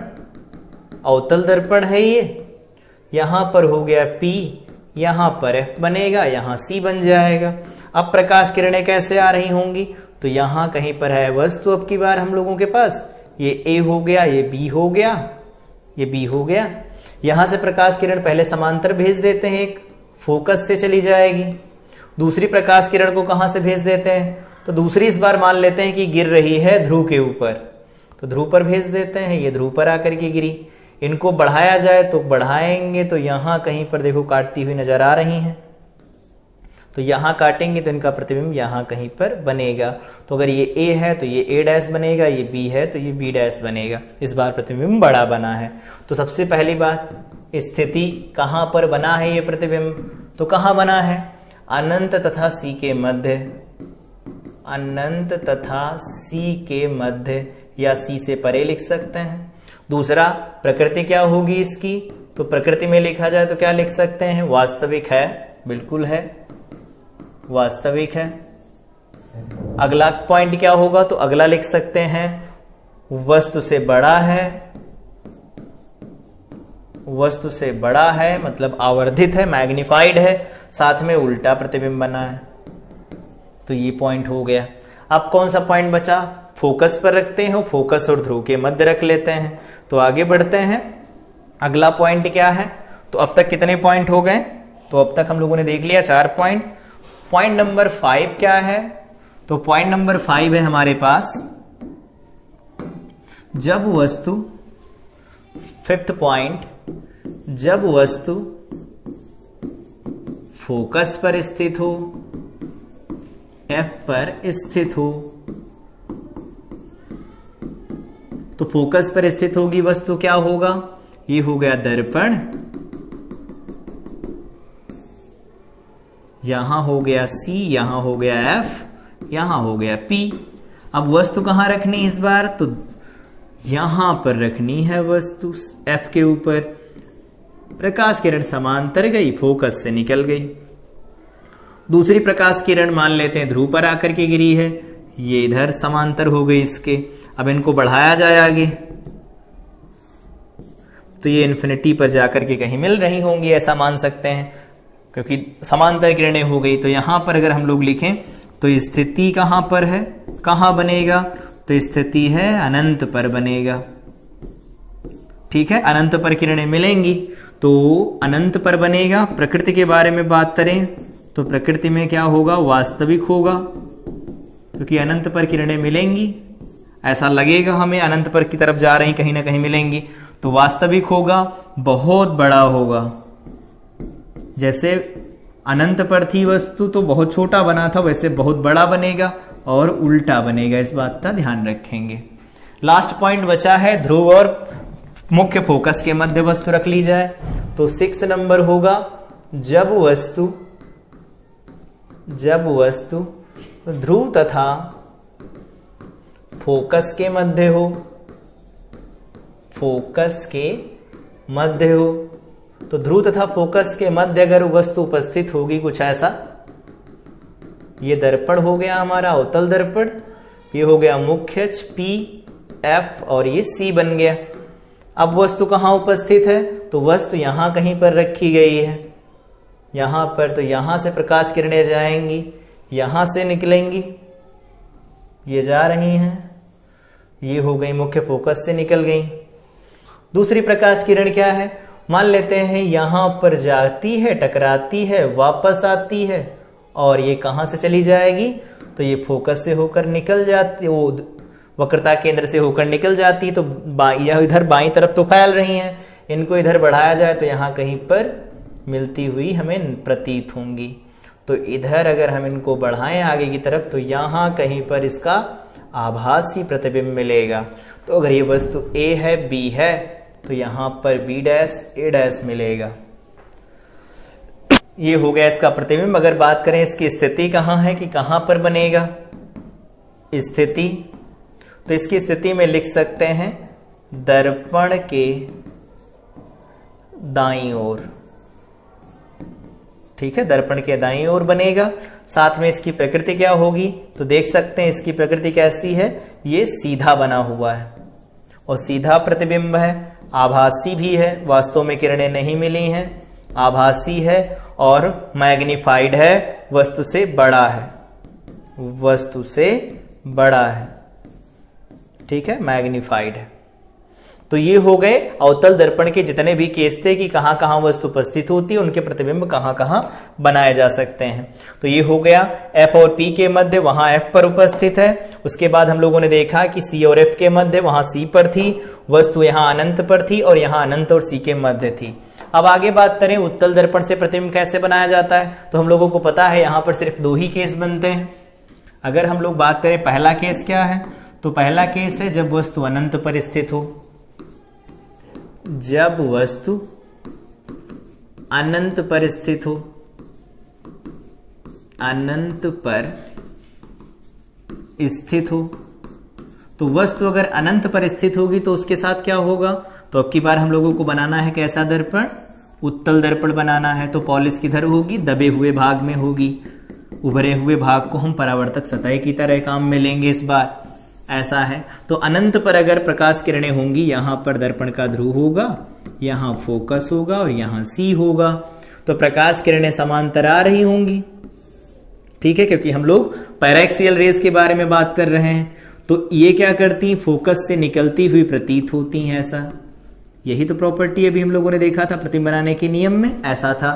अवतल दर्पण है ये। यहां पर हो गया P, यहां पर F बनेगा, यहां C बन जाएगा। अब प्रकाश किरणें कैसे आ रही होंगी, तो यहां कहीं पर है वस्तु अब की बार हम लोगों के पास, ये A हो गया, ये B हो गया, ये B हो गया। यहां से प्रकाश किरण पहले समांतर भेज देते हैं, एक फोकस से चली जाएगी। दूसरी प्रकाश किरण को कहां से भेज देते हैं, तो दूसरी इस बार मान लेते हैं कि गिर रही है ध्रुव के ऊपर, तो ध्रुव पर भेज देते हैं। ये ध्रुव पर आकर के गिरी। इनको बढ़ाया जाए तो बढ़ाएंगे तो यहां कहीं पर देखो काटती हुई नजर आ रही हैं, तो यहां काटेंगे तो इनका प्रतिबिंब यहां कहीं पर बनेगा। तो अगर ये A है तो ये A डैश बनेगा, ये B है तो ये B डैश बनेगा। इस बार प्रतिबिंब बड़ा बना है। तो सबसे पहली बात, स्थिति कहां पर बना है ये प्रतिबिंब, तो कहां बना है, अनंत तथा C के मध्य, अनंत तथा C के मध्य, या C से परे लिख सकते हैं। दूसरा, प्रकृति क्या होगी इसकी, तो प्रकृति में लिखा जाए तो क्या लिख सकते हैं, वास्तविक है, बिल्कुल है, वास्तविक है। अगला पॉइंट क्या होगा, तो अगला लिख सकते हैं वस्तु से बड़ा है, वस्तु से बड़ा है मतलब आवर्धित है, मैग्निफाइड है, साथ में उल्टा प्रतिबिंब बना है। तो ये पॉइंट हो गया। अब कौन सा पॉइंट बचा, फोकस पर रखते हैं, फोकस और ध्रुव के मध्य रख लेते हैं। तो आगे बढ़ते हैं, अगला पॉइंट क्या है, तो अब तक कितने पॉइंट हो गए, तो अब तक हम लोगों ने देख लिया 4 पॉइंट। पॉइंट नंबर 5 क्या है, तो पॉइंट नंबर 5 है हमारे पास, जब वस्तु, 5th पॉइंट, जब वस्तु फोकस पर स्थित हो, F पर स्थित हो, तो फोकस पर स्थित होगी वस्तु, क्या होगा, ये हो गया दर्पण, यहां हो गया C, यहां हो गया F, यहां हो गया P। अब वस्तु कहां रखनी इस बार, तो यहां पर रखनी है वस्तु F के ऊपर। प्रकाश किरण समांतर गई, फोकस से निकल गई। दूसरी प्रकाश किरण मान लेते हैं ध्रुव पर आकर के गिरी है, ये इधर समांतर हो गई इसके। अब इनको बढ़ाया जाए आगे तो ये इन्फिनिटी पर जाकर के कहीं मिल रही होंगी, ऐसा मान सकते हैं, क्योंकि समांतर किरणें हो गई। तो यहां पर अगर हम लोग लिखें तो स्थिति कहां पर है, कहां बनेगा, तो स्थिति है अनंत पर बनेगा। ठीक है, अनंत पर किरणें मिलेंगी तो अनंत पर बनेगा। प्रकृति के बारे में बात करें तो प्रकृति में क्या होगा, वास्तविक होगा, क्योंकि अनंत पर किरणें मिलेंगी, ऐसा लगेगा हमें अनंत पर की तरफ जा रही, कहीं ना कहीं मिलेंगी। तो वास्तविक होगा, बहुत बड़ा होगा। जैसे अनंत पर थी वस्तु तो बहुत छोटा बना था, वैसे बहुत बड़ा बनेगा और उल्टा बनेगा, इस बात का ध्यान रखेंगे। लास्ट पॉइंट बचा है ध्रुव और मुख्य फोकस के मध्य वस्तु रख ली जाए, तो 6 नंबर होगा, जब वस्तु ध्रुव तथा फोकस के मध्य हो, फोकस के मध्य हो। तो ध्रुव तथा फोकस के मध्य अगर वस्तु उपस्थित होगी कुछ ऐसा, ये दर्पण हो गया हमारा अवतल दर्पण, ये हो गया मुख्य P, F और ये C बन गया। अब वस्तु कहां उपस्थित है, तो वस्तु यहां कहीं पर रखी गई है, यहां पर। तो यहां से प्रकाश किरणें जाएंगी, यहां से निकलेंगी, ये जा रही हैं, ये हो गई मुख्य फोकस से निकल गई। दूसरी प्रकाश किरण क्या है, मान लेते हैं यहां पर जाती है, टकराती है, वापस आती है, और ये कहां से चली जाएगी, तो ये फोकस से होकर निकल जाती, वो वक्रता केंद्र से होकर निकल जाती है। तो इधर बाईं तरफ तो फैल रही हैं, इनको इधर बढ़ाया जाए तो यहां कहीं पर मिलती हुई हमें प्रतीत होंगी। तो इधर अगर हम इनको बढ़ाएं आगे की तरफ तो यहां कहीं पर इसका आभासी प्रतिबिंब मिलेगा। तो अगर ये वस्तु A है, B है, तो यहां पर B डैश A डैश मिलेगा। ये हो गया इसका प्रतिबिंब। अगर बात करें इसकी स्थिति कहां है कि कहां पर बनेगा स्थिति, तो इसकी स्थिति में लिख सकते हैं दर्पण के दाईं ओर, ठीक है, दर्पण के दाईं ओर बनेगा। साथ में इसकी प्रकृति क्या होगी, तो देख सकते हैं इसकी प्रकृति कैसी है, ये सीधा बना हुआ है और सीधा प्रतिबिंब है, आभासी भी है, वास्तव में किरणें नहीं मिली हैं, आभासी है और मैग्नीफाइड है, वस्तु से बड़ा है, वस्तु से बड़ा है, ठीक है, मैग्नीफाइड है। तो ये हो गए अवतल दर्पण के जितने भी केस थे कि कहां कहां वस्तु उपस्थित होती है, उनके प्रतिबिंब कहां कहां बनाए जा सकते हैं। तो ये हो गया F और P के मध्य, वहां F पर उपस्थित है। उसके बाद हम लोगों ने देखा कि C और F के मध्य, वहां C पर थी, वस्तु यहां अनंत पर थी और यहां अनंत और C के मध्य थी। अब आगे बात करें उत्तल दर्पण से प्रतिबिंब कैसे बनाया जाता है, तो हम लोगों को पता है यहां पर सिर्फ दो ही केस बनते हैं। अगर हम लोग बात करें पहला केस क्या है, तो पहला केस है जब वस्तु अनंत पर स्थित हो, जब वस्तु अनंत पर स्थित हो, अनंत पर स्थित हो। तो वस्तु अगर अनंत पर स्थित होगी तो उसके साथ क्या होगा, तो अब की बार हम लोगों को बनाना है कैसा दर्पण, उत्तल दर्पण बनाना है। तो पॉलिश किधर होगी, दबे हुए भाग में होगी, उभरे हुए भाग को हम परावर्तक सतह की तरह काम में लेंगे इस बार, ऐसा है। तो अनंत पर अगर प्रकाश किरणें होंगी, यहां पर दर्पण का ध्रुव होगा, यहां फोकस होगा और यहां C होगा। तो प्रकाश किरणें समांतर आ रही होंगी, ठीक है, क्योंकि हम लोग पैराक्सियल रेज के बारे में बात कर रहे हैं। तो ये क्या करती, फोकस से निकलती हुई प्रतीत होती हैं, ऐसा। यही तो प्रॉपर्टी अभी हम लोगों ने देखा था प्रतिबिंब बनाने के नियम में, ऐसा था।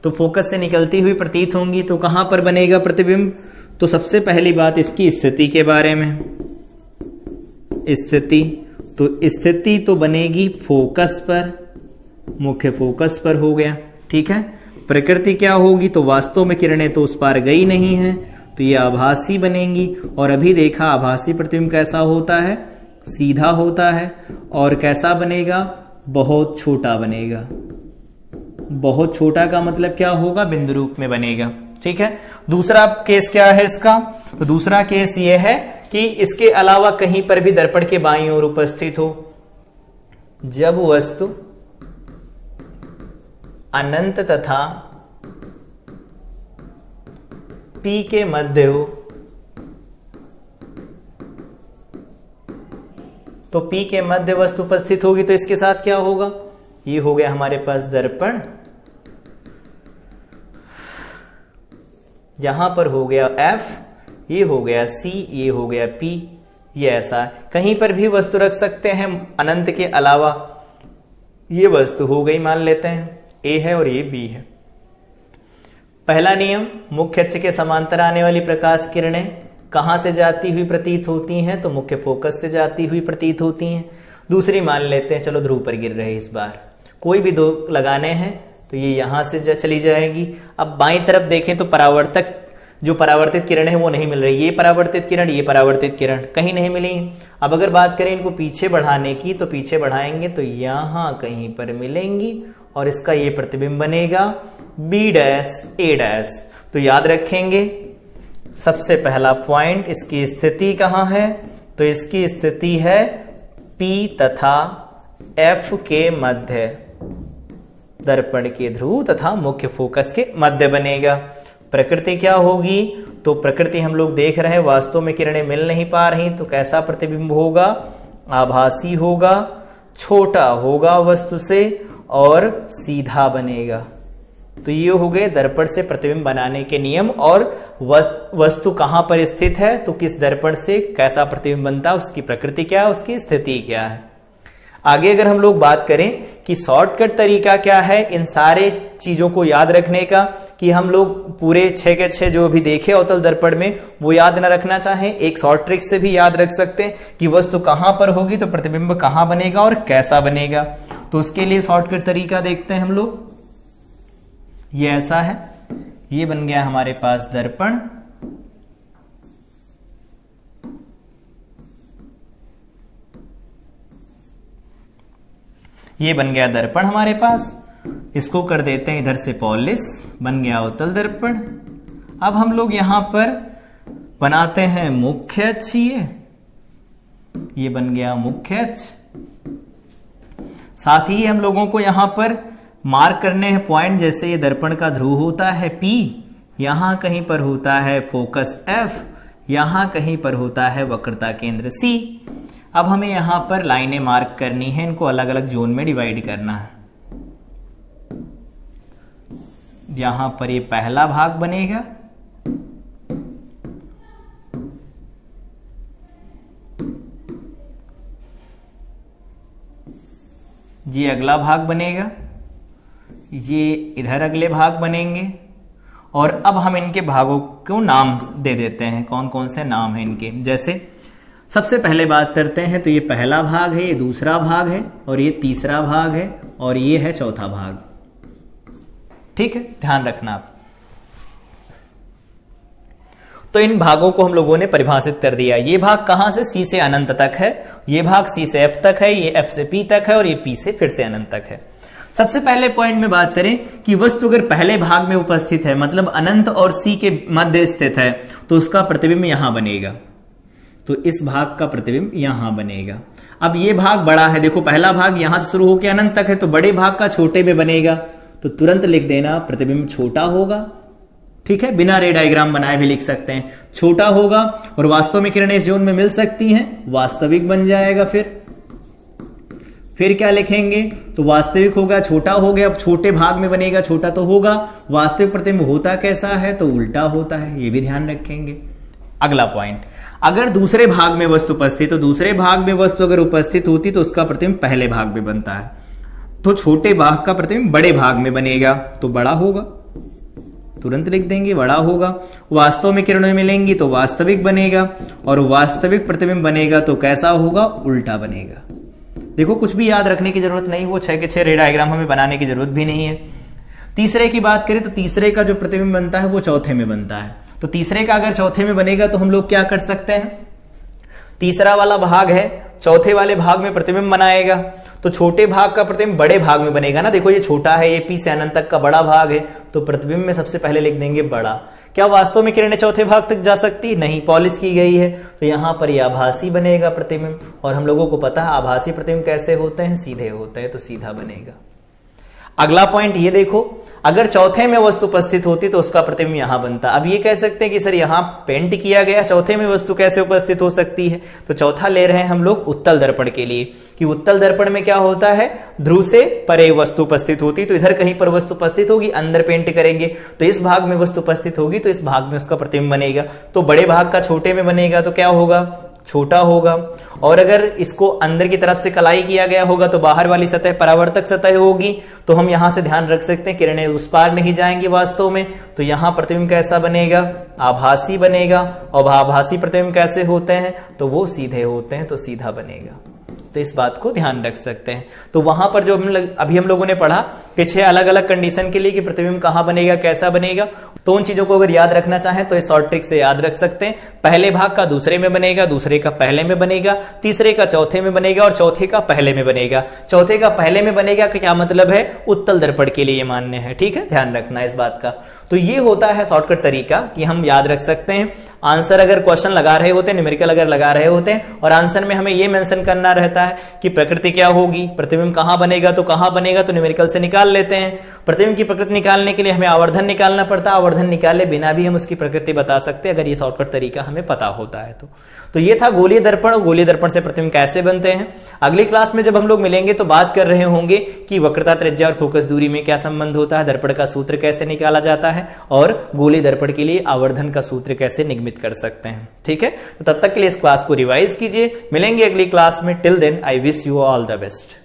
तो फोकस से निकलती हुई प्रतीत होंगी, तो कहां पर बनेगा प्रतिबिंब, तो सबसे पहली बात इसकी स्थिति के बारे में, स्थिति। तो स्थिति तो बनेगी फोकस पर, मुख्य फोकस पर हो गया, ठीक है। प्रकृति क्या होगी, तो वास्तव में किरणें तो उस पार गई नहीं है, तो ये आभासी बनेंगी। और अभी देखा आभासी प्रतिबिंब कैसा होता है, सीधा होता है और कैसा बनेगा, बहुत छोटा बनेगा। बहुत छोटा का मतलब क्या होगा, बिंदु रूप में बनेगा, ठीक है। दूसरा केस क्या है इसका, तो दूसरा केस ये है कि इसके अलावा कहीं पर भी दर्पण के बाईं ओर उपस्थित हो, जब वस्तु अनंत तथा P के मध्य हो। तो P के मध्य वस्तु उपस्थित होगी तो इसके साथ क्या होगा, ये हो गया हमारे पास दर्पण, यहां पर हो गया F, ये हो गया C, ये हो गया P, ये ऐसा। कहीं पर भी वस्तु रख सकते हैं अनंत के अलावा। ये वस्तु हो गई, मान लेते हैं A है और ये B है। पहला नियम, मुख्य अक्ष के समांतर आने वाली प्रकाश किरणें कहां से जाती हुई प्रतीत होती हैं, तो मुख्य फोकस से जाती हुई प्रतीत होती हैं। दूसरी मान लेते हैं, चलो ध्रुव पर गिर रहे इस बार, कोई भी दो लगाने हैं तो ये यहां से चली जाएगी। अब बाईं तरफ देखें तो परावर्तक, जो परावर्तित किरण है वो नहीं मिल रही, ये परावर्तित किरण, ये परावर्तित किरण कहीं नहीं मिली। अब अगर बात करें इनको पीछे बढ़ाने की, तो पीछे बढ़ाएंगे तो यहां कहीं पर मिलेंगी और इसका ये प्रतिबिंब बनेगा B डैश A डैश। तो याद रखेंगे सबसे पहला पॉइंट, इसकी स्थिति कहां है, तो इसकी स्थिति है P तथा F के मध्य, दर्पण के ध्रुव तथा मुख्य फोकस के मध्य बनेगा। प्रकृति क्या होगी, तो प्रकृति हम लोग देख रहे हैं वास्तव में किरणें मिल नहीं पा रही, तो कैसा प्रतिबिंब होगा, आभासी होगा, छोटा होगा वस्तु से और सीधा बनेगा। तो ये हो गए दर्पण से प्रतिबिंब बनाने के नियम। और वस्तु कहां पर स्थित है, तो किस दर्पण से कैसा प्रतिबिंब बनता है, उसकी प्रकृति क्या है, उसकी स्थिति क्या है। आगे अगर हम लोग बात करें कि शॉर्टकट तरीका क्या है इन सारे चीजों को याद रखने का, कि हम लोग पूरे 6 के 6 जो भी देखे अवतल दर्पण में वो याद न रखना चाहें, एक शॉर्ट ट्रिक से भी याद रख सकते हैं कि वस्तु कहां पर होगी तो प्रतिबिंब कहां बनेगा और कैसा बनेगा। तो उसके लिए शॉर्टकट तरीका देखते हैं हम लोग। ये ऐसा है, ये बन गया हमारे पास दर्पण, ये बन गया दर्पण हमारे पास। इसको कर देते हैं इधर से पॉलिश, बन गया अवतल दर्पण। अब हम लोग यहां पर बनाते हैं मुख्य अक्ष, ये बन गया मुख्य अक्ष। साथ ही हम लोगों को यहां पर मार्क करने हैं पॉइंट, जैसे ये दर्पण का ध्रुव होता है P, यहां कहीं पर होता है फोकस F, यहां कहीं पर होता है वक्रता केंद्र C। अब हमें यहां पर लाइनें मार्क करनी है, इनको अलग अलग जोन में डिवाइड करना है। यहां पर ये पहला भाग बनेगा, ये अगला भाग बनेगा, ये इधर अगले भाग बनेंगे। और अब हम इनके भागों को नाम दे देते हैं, कौन कौन से नाम हैं इनके। जैसे सबसे पहले बात करते हैं तो ये पहला भाग है, ये दूसरा भाग है, और ये तीसरा भाग है, और ये है चौथा भाग। ठीक है, ध्यान रखना आप। तो इन भागों को हम लोगों ने परिभाषित कर दिया। ये भाग कहां से, C से अनंत तक है, ये भाग C से F तक है, ये F से P तक है, और ये P से फिर से अनंत तक है। सबसे पहले पॉइंट में बात करें कि वस्तु अगर पहले भाग में उपस्थित है, मतलब अनंत और C के मध्य स्थित है, तो उसका प्रतिबिंब यहां बनेगा। तो इस भाग का प्रतिबिंब यहां बनेगा। अब ये भाग बड़ा है, देखो पहला भाग यहां से शुरू होकर अनंत तक है, तो बड़े भाग का छोटे में बनेगा, तो तुरंत लिख देना प्रतिबिंब छोटा होगा। ठीक है, बिना रे डायग्राम बनाए भी लिख सकते हैं, छोटा होगा। और वास्तव में किरणें इस जोन में मिल सकती हैं, वास्तविक बन जाएगा। फिर क्या लिखेंगे, तो वास्तविक होगा, छोटा हो गया, अब छोटे भाग में बनेगा, छोटा तो होगा। वास्तविक प्रतिबिंब होता कैसा है, तो उल्टा होता है, ये भी ध्यान रखेंगे। अगला पॉइंट, अगर दूसरे भाग में वस्तु उपस्थित, तो दूसरे भाग में वस्तु अगर उपस्थित होती तो उसका प्रतिबिंब पहले भाग में बनता है, तो छोटे भाग का प्रतिबिंब बड़े भाग में बनेगा, तो बड़ा होगा, तुरंत लिख देंगे बड़ा होगा। वास्तव में किरणें मिलेंगी तो वास्तविक बनेगा, और वास्तविक प्रतिबिंब बनेगा तो कैसा होगा, उल्टा बनेगा। देखो कुछ भी याद रखने की जरूरत नहीं, वो 6 के 6 रे डायग्राम हमें बनाने की जरूरत भी नहीं है। तीसरे की बात करें तो तीसरे का जो प्रतिबिंब बनता है वो चौथे में बनता है। तो तीसरे का अगर चौथे में बनेगा तो हम लोग क्या कर सकते हैं, तीसरा वाला भाग है, चौथे वाले भाग में प्रतिबिंब बनाएगा, तो छोटे भाग का प्रतिबिंब बड़े भाग में बनेगा ना। देखो ये छोटा है, ये P से अनंत तक का बड़ा भाग है, तो प्रतिबिंब में सबसे पहले लिख देंगे बड़ा। क्या वास्तव में किरणें चौथे भाग तक जा सकती नहीं, पॉलिश की गई है, तो यहां पर ये आभासी बनेगा प्रतिबिंब। और हम लोगों को पता है आभासी प्रतिबिंब कैसे होते हैं, सीधे होते हैं, तो सीधा बनेगा। अगला पॉइंट ये देखो, अगर चौथे में वस्तु उपस्थित होती तो उसका प्रतिबिंब यहां बनता। अब ये कह सकते हैं कि सर यहां पेंट किया गया, चौथे में वस्तु कैसे उपस्थित हो सकती है, तो चौथा ले रहे हैं हम लोग उत्तल दर्पण के लिए, कि उत्तल दर्पण में क्या होता है, ध्रुव से परे वस्तु उपस्थित होती, तो इधर कहीं पर वस्तु उपस्थित होगी, अंदर पेंट करेंगे, तो इस भाग में वस्तु उपस्थित होगी, तो इस भाग में उसका प्रतिबिंब बनेगा। तो बड़े भाग का छोटे में बनेगा तो क्या होगा, छोटा होगा। और अगर इसको अंदर की तरफ से कलाई किया गया होगा तो बाहर वाली सतह परावर्तक सतह होगी, तो हम यहां से ध्यान रख सकते हैं किरणें उस पार नहीं जाएंगी वास्तव में, तो यहां प्रतिबिंब कैसा बनेगा, आभासी बनेगा। और आभासी प्रतिबिंब कैसे होते हैं, तो वो सीधे होते हैं, तो सीधा बनेगा। तो इस बात को ध्यान रख सकते हैं। तो वहां पर जो अभी हम लोगों ने पढ़ा कि 6 अलग अलग कंडीशन के लिए कि प्रतिबिंब कहां बनेगा, कैसा बनेगा, तो उन चीजों को अगर याद रखना चाहें तो इस शॉर्ट ट्रिक से याद रख सकते हैं। पहले भाग का दूसरे में बनेगा, दूसरे का पहले में बनेगा, तीसरे का चौथे में बनेगा, और चौथे का पहले में बनेगा। चौथे का पहले में बनेगा का क्या मतलब है, उत्तल दर्पण के लिए मान्य है। ठीक है, ध्यान रखना इस बात का। तो ये होता है शॉर्टकट तरीका कि हम याद रख सकते हैं। आंसर अगर क्वेश्चन लगा रहे होते हैं, न्यूमेरिकल अगर लगा रहे होते हैं, और आंसर में हमें ये मेंशन करना रहता है कि प्रकृति क्या होगी, प्रतिबिंब कहां बनेगा, तो कहां बनेगा, तो न्यूमेरिकल से निकाल लेते हैं। प्रतिबिंब की प्रकृति निकालने के लिए हमें आवर्धन निकालना पड़ता है, आवर्धन निकाले बिना भी हम उसकी प्रकृति बता सकते हैं, अगर ये शॉर्टकट तरीका हमें पता होता है तो ये था गोलीय दर्पण, और गोलीय दर्पण से प्रतिबिंब कैसे बनते हैं। अगली क्लास में जब हम लोग मिलेंगे तो बात कर रहे होंगे कि वक्रता, त्रिज्या और फोकस दूरी में क्या संबंध होता है, दर्पण का सूत्र कैसे निकाला जाता है, और गोलीय दर्पण के लिए आवर्धन का सूत्र कैसे निगमित कर सकते हैं। ठीक है, तो तब तक के लिए इस क्लास को रिवाइज कीजिए। मिलेंगे अगली क्लास में। Till then I wish you all the best.